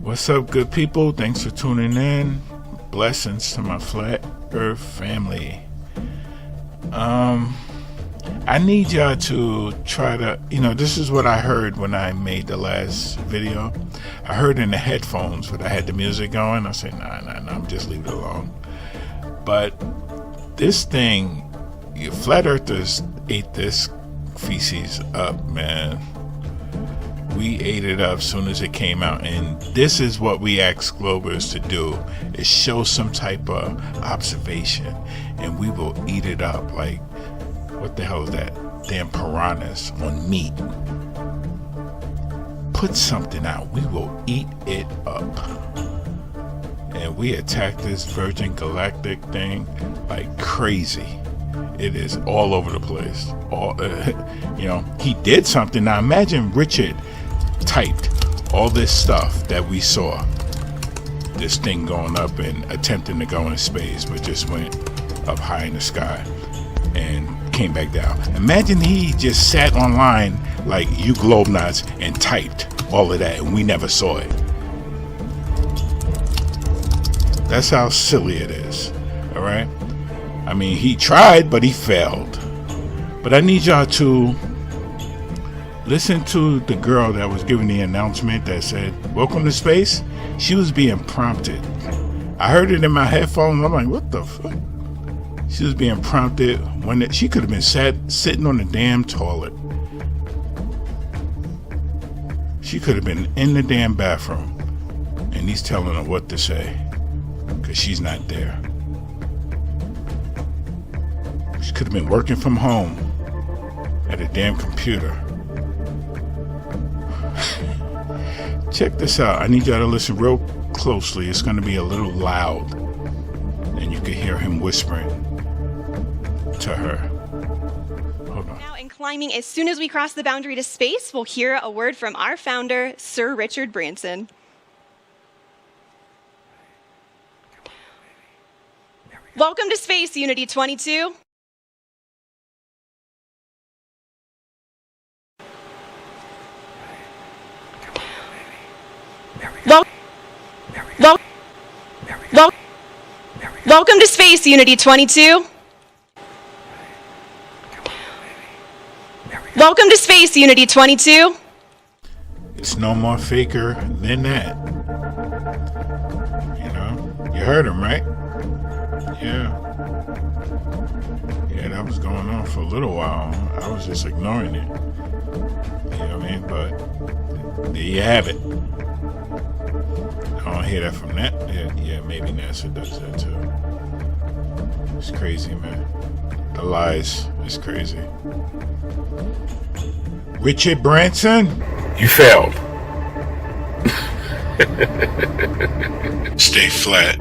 What's up, good people? Thanks for tuning in. Blessings to my flat earth family. I need y'all to try to, this is what I heard when I made the last video. I heard in the headphones, but I had the music going. I said, nah, I'm just leave it alone. But this thing, flat earthers ate this feces up, man. We ate it up as soon as it came out, and this is what we ask Globers to do, is show some type of observation, and we will eat it up like, what the hell is that? Damn piranhas on meat. Put something out, we will eat it up. And we attacked this Virgin Galactic thing like crazy. It is all over the place. He did something. Now imagine Richard typed all this stuff that we saw, this thing going up and attempting to go in space, but just went up high in the sky and came back down. Imagine he just sat online like you globe nuts and typed all of that and we never saw it. That's how silly it is. All right, I mean, he tried, but he failed. But I need y'all to listen to the girl that was giving the announcement that said, "Welcome to space." She was being prompted. I heard it in my headphones. I'm like, what the fuck? She was being prompted when she could have been sitting on the damn toilet. She could have been in the damn bathroom, and he's telling her what to say because she's not there. She could have been working from home at a damn computer. Check this out. I need y'all to listen real closely. It's going to be a little loud, and you can hear him whispering to her. Hold on. Now in climbing, as soon as we cross the boundary to space, we'll hear a word from our founder, Sir Richard Branson. Welcome to Space, Unity 22. Welcome to Space, Unity 22. Welcome to Space, Unity 22. It's no more faker than that. You heard him, right? Yeah, that was going on for a little while. I was just ignoring it. You know what I mean? But there you have it. I don't hear that from that. Yeah, maybe NASA does that too. It's crazy, man. The lies is crazy. Richard Branson, you failed. Stay flat.